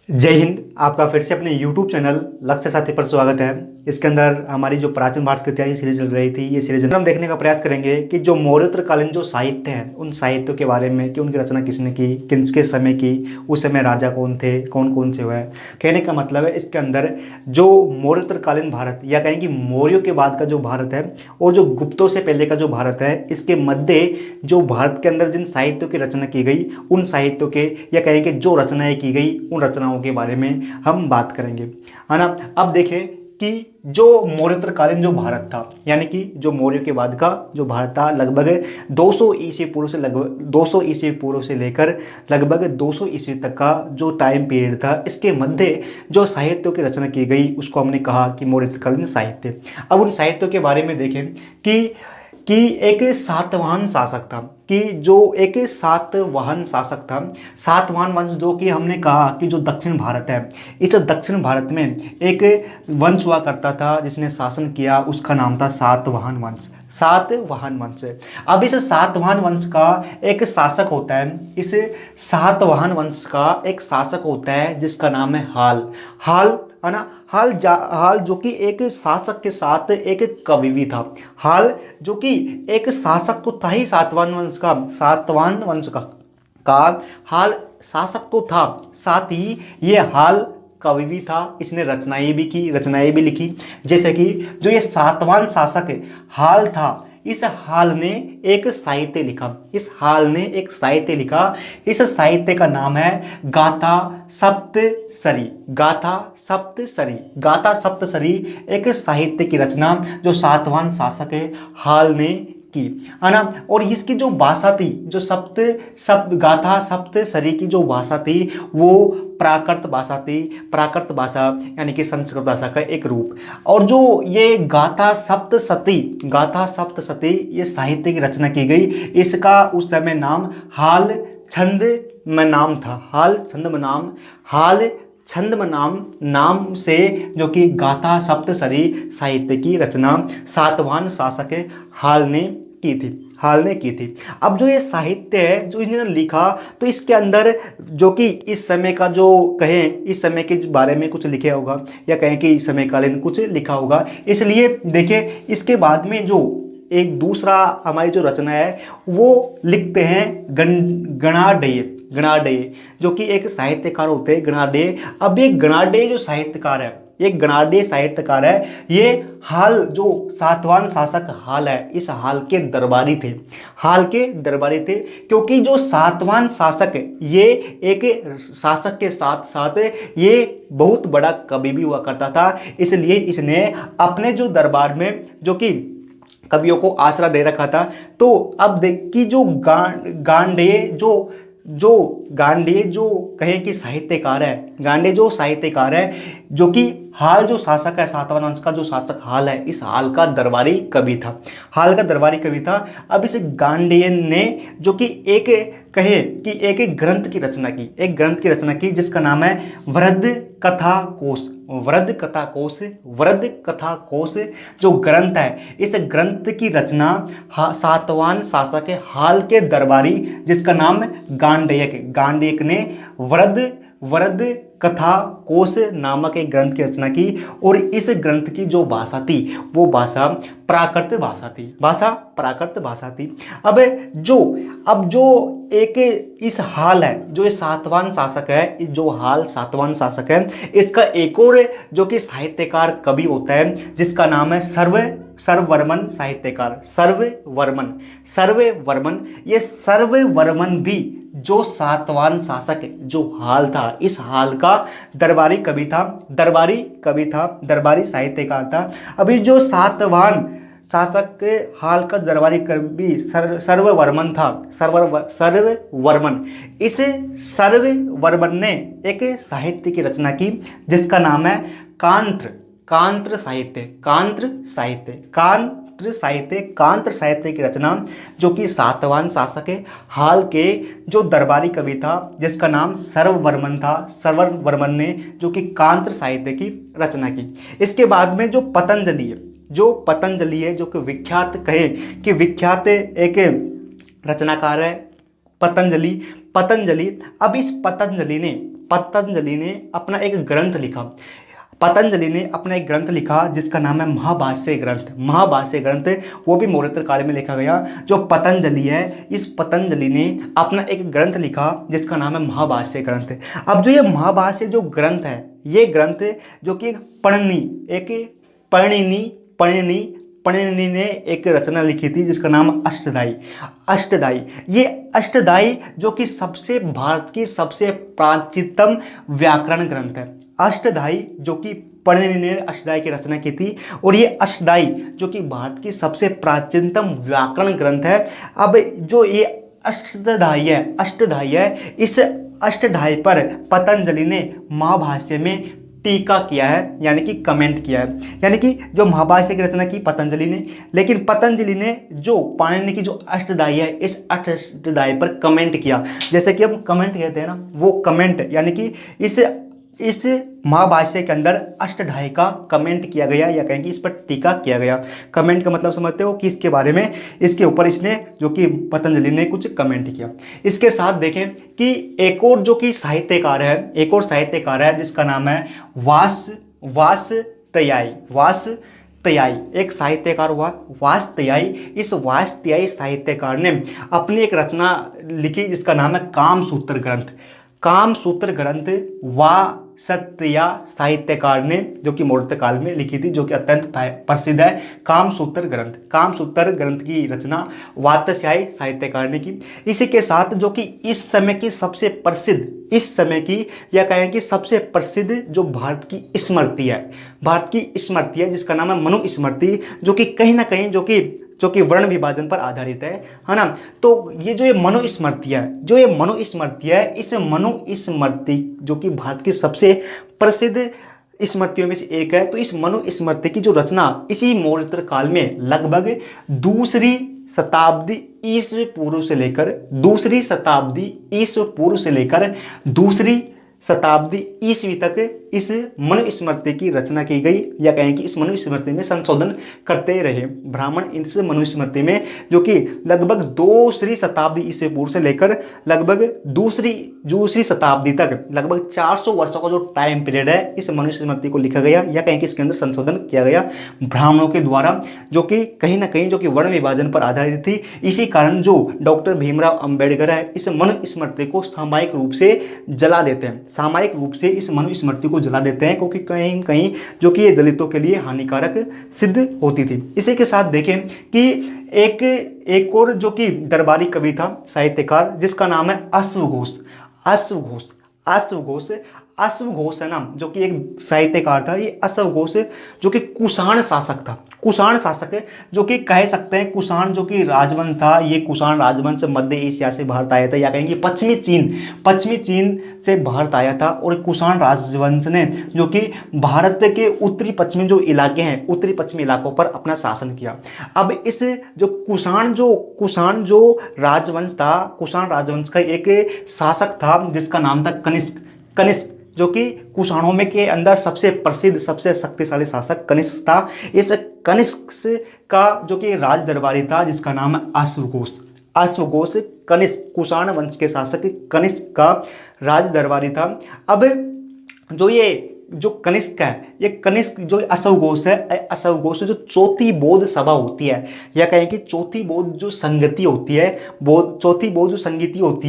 जय हिंद। आपका फिर से अपने YouTube चैनल लक्ष्य साथी पर स्वागत है। इसके अंदर हमारी जो प्राचीन भारत की इतिहास सीरीज चल रही थी, ये सीरीज हम देखने का प्रयास करेंगे कि जो मौर्योत्तरकालीन जो साहित्य है उन साहित्यों के बारे में कि उनकी रचना किसने की, किसके समय की, उस समय राजा कौन थे, कौन कौन से हुए। कहने का मतलब है इसके अंदर जो मौर्योत्तरकालीन भारत या कहें कि मौर्यों के बाद का जो भारत है और जो गुप्तों से पहले का जो भारत है, इसके मध्य जो भारत के अंदर जिन साहित्यों की रचना की गई उन साहित्यों के या कहें कि जो रचनाएं की गई उन रचनाओं के बारे में हम बात करेंगे, है ना। अब देखें कि जो मौर्योत्तरकालीन जो भारत था यानी कि जो मौर्य के बाद का जो भारत था, लगभग 200 ईस्वी पूर्व से लगभग 200 ईस्वी पूर्व से लेकर लगभग 200 ईस्वी तक का जो टाइम पीरियड था, इसके मध्य जो साहित्यों की रचना की गई उसको हमने कहा कि मौर्योत्तरकालीन साहित्य। अब उन साहित्यों के बारे में देखें कि एक सातवाहन शासक था, कि जो एक सातवाहन शासक था, सातवाहन वंश जो कि हमने कहा कि जो दक्षिण भारत है, इस दक्षिण भारत में एक वंश हुआ करता था जिसने शासन किया, उसका नाम था सातवाहन वंश। सातवाहन वंश। अब इस सातवाहन वंश का एक शासक होता है, इस सातवाहन वंश का एक शासक होता है जिसका नाम है हाल। हाल, है ना। हाल जो कि एक शासक के साथ एक कवि भी था। हाल जो कि एक शासक तो था ही सातवाहन वंश का, सातवाहन वंश का हाल शासक तो था, साथ ही ये हाल कवि भी था। इसने रचनाएं भी की, रचनाएं भी लिखी। जैसे कि जो ये सातवाहन शासक हाल था, इस हाल ने एक साहित्य लिखा, इस हाल ने एक साहित्य लिखा। इस साहित्य का नाम है गाथा सप्तसरी। गाथा सप्तसरी, गाथा सप्तसरी एक साहित्य की रचना जो सातवाहन शासक है हाल ने की, है ना। और इसकी जो भाषा थी, जो सप्त गाथा सप्तसरी की जो भाषा थी वो प्राकृत भाषा थी। प्राकृत भाषा यानी कि संस्कृत भाषा का एक रूप। और जो ये गाथा सप्तसती ये साहित्य की रचना की गई, इसका उस समय नाम हाल छंद में नाम था। हाल छंद में नाम, हाल छंद में नाम से जो कि गाथा सप्तसरी साहित्य की रचना सातवाहन शासक हाल ने की थी, हाल ने की थी। अब जो ये साहित्य है जो इन्होंने लिखा, तो इसके अंदर जो कि इस समय का जो कहें, इस समय के बारे में कुछ लिखा होगा या कहें कि इस समयकालीन कुछ लिखा होगा। इसलिए देखिए इसके बाद में जो एक दूसरा हमारी जो रचना है वो लिखते हैं गणाडेय। गणाडेय जो कि एक साहित्यकार होते हैं, गणाडेय। अब ये गणाडेय जो साहित्यकार है, ये गणाडेय साहित्यकार है, ये हाल जो सातवाहन शासक हाल है, इस हाल के दरबारी थे। हाल के दरबारी थे क्योंकि जो सातवाहन शासक है ये एक शासक के साथ साथ ये बहुत बड़ा कवि भी हुआ करता था। इसलिए इसने अपने जो दरबार में जो कि कवियों को आसरा दे रखा था। तो अब देख कि जो गांडेय गांडेय जो कहें कि साहित्यकार है, गांडेय जो साहित्यकार है, जो कि हाल जो शासक है, सातवाहन वंश का जो शासक हाल है, इस हाल का दरबारी कवि था। हाल का दरबारी कवि था। अब इस गांडेय ने जो कि एक कहे कि एक ग्रंथ की रचना की, एक ग्रंथ की रचना की जिसका नाम है वृद्ध कथा कोश। वृद्ध कथा कोश, वृद्ध कथा कोश जो ग्रंथ है, इस ग्रंथ की रचना सातवाहन शासक हाल के दरबारी जिसका नाम गांडेयक, गांडेयक ने वृद्ध कथा कोश नामक एक ग्रंथ की रचना की। और इस ग्रंथ की जो भाषा थी वो भाषा प्राकृत भाषा थी, भाषा प्राकृत भाषा थी। अब जो एक इस हाल है, जो ये सातवाहन शासक है, जो हाल सातवाहन शासक है, इसका एक और जो कि साहित्यकार कवि होता है जिसका नाम है सर्ववर्मन साहित्यकार, सर्ववर्मन। ये सर्ववर्मन भी जो सातवाहन शासक जो हाल था, इस हाल का दरबारी कवि था, दरबारी साहित्यकार था। अभी जो सातवाहन शासक के हाल का दरबारी कवि सर्ववर्मन था, सर्ववर्मन। इस सर्ववर्मन ने एक साहित्य की रचना की जिसका नाम है कांत्र साहित्य की रचना जो कि सातवाहन शासक हाल के जो दरबारी कवि था जिसका नाम सर्ववर्मन था। सर्ववर्मन ने जो कि कांत्र साहित्य की रचना की। इसके बाद में जो पतंजलि है, जो कि विख्यात एक रचनाकार है पतंजलि। अब इस पतंजलि ने पतंजलि ने अपना एक ग्रंथ लिखा। पतंजलि ने अपना एक ग्रंथ लिखा जिसका नाम है महाभाष्य ग्रंथ। महाभाष्य ग्रंथ वो भी मौर्योत्तर काल में लिखा गया। जो पतंजलि है, इस पतंजलि ने अपना एक ग्रंथ लिखा जिसका नाम है महाभाष्य ग्रंथ। अब जो ये महाभाष्य जो ग्रंथ है, ये ग्रंथ जो कि पणिनि ने एक रचना लिखी थी जिसका नाम अष्टधाई। ये अष्टधाई जो कि भारत की सबसे प्राचीनतम व्याकरण ग्रंथ है। अष्टधाई जो कि पणिनि ने अष्टधाई की रचना की थी, और ये अष्टधाई जो कि भारत की सबसे प्राचीनतम व्याकरण ग्रंथ है। अब जो ये अष्टधाई है, इस अष्टधाई पर पतंजलि ने महाभाष्य में टीका किया है, यानी कि कमेंट किया है। यानी कि जो महाभाष्य की रचना की पतंजलि ने, लेकिन पतंजलि ने जो पाणिनि की जो अष्टधाई है, इस अष्टधाई पर कमेंट किया। जैसे कि हम कमेंट कहते हैं ना, वो कमेंट यानी कि इस महाभाष्य के अंदर अष्टधाई का कमेंट किया गया, या कहें कि इस पर टीका किया गया। कमेंट का मतलब समझते हो कि इसके बारे में, इसके ऊपर इसने जो कि पतंजलि ने कुछ कमेंट किया। इसके साथ देखें कि एक और जो कि साहित्यकार है जिसका नाम है वासत्यायी। एक साहित्यकार हुआ वासत्यायी। इस वासत्यायी साहित्यकार ने अपनी एक रचना लिखी जिसका नाम है कामसूत्र ग्रंथ वासत्या साहित्यकार ने, जो कि मौर्य काल में लिखी थी, जो कि अत्यंत प्रसिद्ध है। कामसूत्र ग्रंथ की रचना वात्स्यायी साहित्यकार ने की। इसी के साथ जो कि इस समय की सबसे प्रसिद्ध जो भारत की स्मृति है जिसका नाम है मनुस्मृति, जो कि कहीं ना कहीं जो कि वर्ण विभाजन पर आधारित है ना। तो ये मनुस्मृति है, इस मनुस्मृति जो कि भारत की सबसे प्रसिद्ध स्मृतियों में से एक है। तो इस मनुस्मृति की जो रचना इसी मौर्योत्तर काल में लगभग दूसरी शताब्दी ईस्वी पूर्व से लेकर दूसरी शताब्दी ईस्वी तक इस मनुस्मृति की रचना की गई, या कहें कि इस मनुस्मृति में संशोधन करते रहे ब्राह्मण। इस मनुस्मृति में जो कि लगभग दूसरी शताब्दी ईस्वी पूर्व से लेकर लगभग दूसरी शताब्दी तक लगभग 400 वर्षों का जो टाइम पीरियड है, इस मनुस्मृति को लिखा गया, या कहें कि इसके अंदर संशोधन किया गया ब्राह्मणों के द्वारा, जो कि कहीं ना कहीं जो कि वर्ण विभाजन पर आधारित थी। इसी कारण जो डॉक्टर भीमराव अंबेडकर है, इस मनुस्मृति को सामयिक रूप से जला देते हैं। इस मनुस्मृति को जला देते हैं, क्योंकि कहीं कहीं जो कि ये दलितों के लिए हानिकारक सिद्ध होती थी। इसी के साथ देखें कि एक और जो कि दरबारी कवि था, साहित्यकार, जिसका नाम है अश्वघोष है ना, जो कि एक साहित्यकार था। ये अश्वघोष जो कि कुषाण शासक है, जो कि कह सकते हैं कुषाण जो कि राजवंश था। ये कुषाण राजवंश मध्य एशिया से भारत आया था, या कहेंगे पश्चिमी चीन से भारत आया था। और कुषाण राजवंश ने जो कि भारत के उत्तरी पश्चिमी जो इलाके हैं, उत्तरी पश्चिमी इलाकों पर अपना शासन किया। अब इस जो कुषाण जो राजवंश था, कुषाण राजवंश का एक शासक था जिसका नाम था कनिष्क, जो कि कुषाणों में के अंदर सबसे प्रसिद्ध, सबसे शक्तिशाली शासक कनिष्क था। इस कनिष्क का जो कि राज दरबारी था जिसका नाम है अश्वघोष कनिष्क, कुषाण वंश के शासक कनिष्क का राज दरबारी था। अब जो कनिष्क है, ये कनिष्क जो अश्वघोष जो चौथी बौद्ध सभा होती है, या कहें कि चौथी बौद्ध जो संगति होती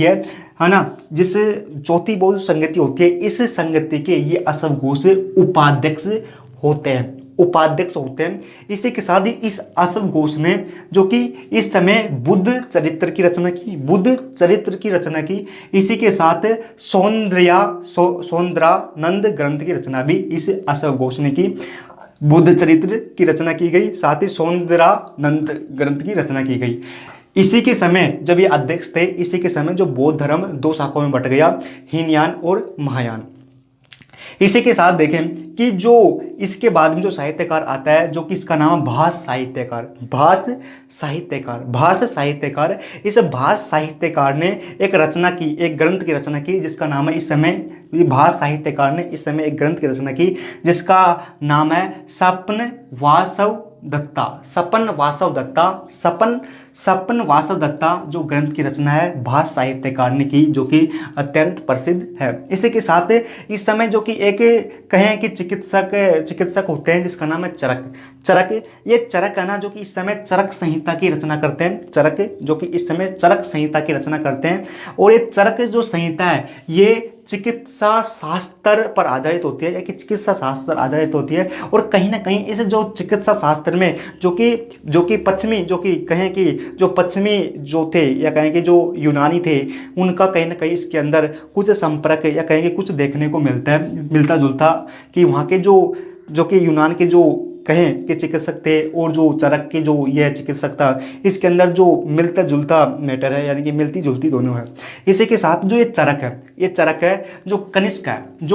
है ना, जिस चौथी बौद्ध संगति होती है, इस संगति के ये अश्वघोष उपाध्यक्ष होते हैं। इसी के साथ ही इस अश्वघोष ने जो कि इस समय बुद्ध चरित्र की रचना की। इसी के साथ सौंदर्यानंद ग्रंथ की रचना भी इस अश्वघोष ने की। बुद्ध चरित्र की रचना की गई, साथ ही सौंदर्यानंद ग्रंथ की रचना की गई। इसी के समय जब ये अध्यक्ष थे, इसी के समय जो बौद्ध धर्म दो शाखाओं में बट गया, हीनयान और महायान। इसी के साथ देखें कि जो इसके बाद में जो साहित्यकार आता है, जो कि इसका नाम है भास साहित्यकार। इस भास साहित्यकार ने एक ग्रंथ की रचना की जिसका नाम है भास साहित्यकार ने इस समय एक ग्रंथ की रचना की जिसका नाम है स्वप्न वासव दत्ता, सपन वासव दत्ता, सपन वासव दत्ता जो ग्रंथ की रचना है भाष साहित्यकारणी की, जो कि अत्यंत प्रसिद्ध है। इसी के साथ इस समय जो कि एक कहें कि चिकित्सक होते हैं जिसका नाम है चरक। ये चरक है ना, जो कि इस समय चरक संहिता की रचना करते हैं। चरक जो कि इस समय चरक संहिता की रचना करते हैं। और ये चरक जो संहिता है ये चिकित्सा शास्त्र पर आधारित होती है, या कि चिकित्सा शास्त्र पर आधारित होती है। और कहीं ना कहीं इस जो चिकित्सा शास्त्र में जो कि पश्चिमी, जो कि कहें कि जो पश्चिमी जो थे, या कहें कि जो यूनानी थे, उनका कहीं ना कहीं इसके अंदर कुछ संपर्क, या कहें कि कुछ देखने को मिलता है, मिलता जुलता, कि वहाँ के जो कि यूनान के जो कहें कि चिकित्सक थे और जो चरक के जो यह चिकित्सक था, इसके अंदर जो मिलता जुलता मैटर है, यानी कि मिलती जुलती दोनों है। इसी के साथ जो ये चरक है जो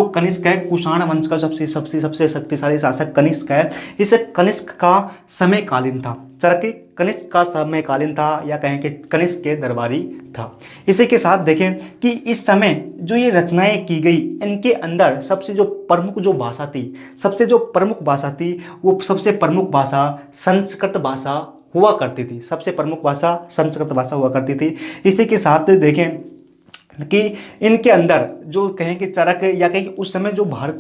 कनिष्क है कुषाण वंश का सबसे सबसे सबसे शक्तिशाली शासक कनिष्क है। इस कनिष्क का समयकालीन था, चरक कनिष्क का समयकालीन था, या कहें कि कनिष्क के दरबारी था। इसी के साथ देखें कि इस समय जो ये रचनाएं की गई, इनके अंदर सबसे जो प्रमुख भाषा थी वो सबसे प्रमुख भाषा संस्कृत भाषा हुआ करती थी। सबसे प्रमुख भाषा संस्कृत भाषा हुआ करती थी। इसी के साथ देखें कि इनके अंदर जो कहें कि चरक, या कहें उस समय जो भारत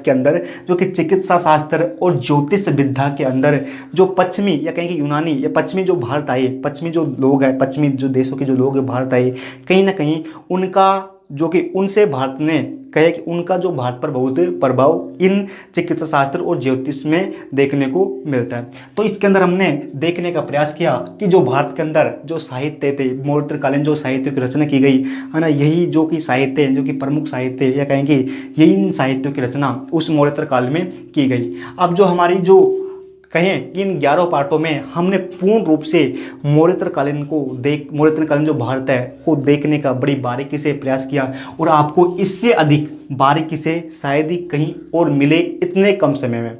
के अंदर जो कि चिकित्सा शास्त्र और ज्योतिष विद्या के अंदर जो पश्चिमी, या कहें कि यूनानी या पश्चिमी जो भारत आए, पश्चिमी जो लोग हैं, पश्चिमी जो देशों के जो लोग भारत आए, कहीं ना कहीं उनका जो कि उनसे भारत ने कहे कि उनका जो भारत पर बहुत प्रभाव इन चिकित्सा शास्त्र और ज्योतिष में देखने को मिलता है। तो इसके अंदर हमने देखने का प्रयास किया कि जो भारत के अंदर जो साहित्य थे, मौर्यकालीन जो साहित्य की रचना की गई है ना, यही जो कि साहित्य जो कि प्रमुख साहित्य, या कहेंगे यही इन साहित्यों की रचना उस मौर्योत्तर काल में की गई। अब जो हमारी जो कहें कि इन 11 पार्टों में हमने पूर्ण रूप से मौर्योत्तरकालीन जो भारत है को देखने का बड़ी बारीकी से प्रयास किया, और आपको इससे अधिक बारीकी से शायद ही कहीं और मिले इतने कम समय में,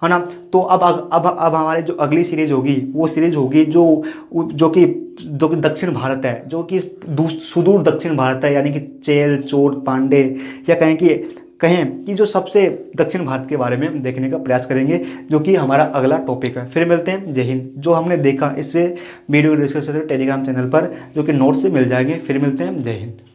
है ना। तो अब हमारी जो अगली सीरीज होगी वो सीरीज होगी जो कि दक्षिण भारत है, जो कि सुदूर दक्षिण भारत है, यानी कि चेल, चोल, पांडे, या कहें कि जो सबसे दक्षिण भारत के बारे में हम देखने का प्रयास करेंगे, जो कि हमारा अगला टॉपिक है। फिर मिलते हैं। जय हिंद। जो हमने देखा इससे वीडियो डिस्कशन टेलीग्राम चैनल पर जो कि नोट्स से मिल जाएंगे। फिर मिलते हैं। जय हिंद।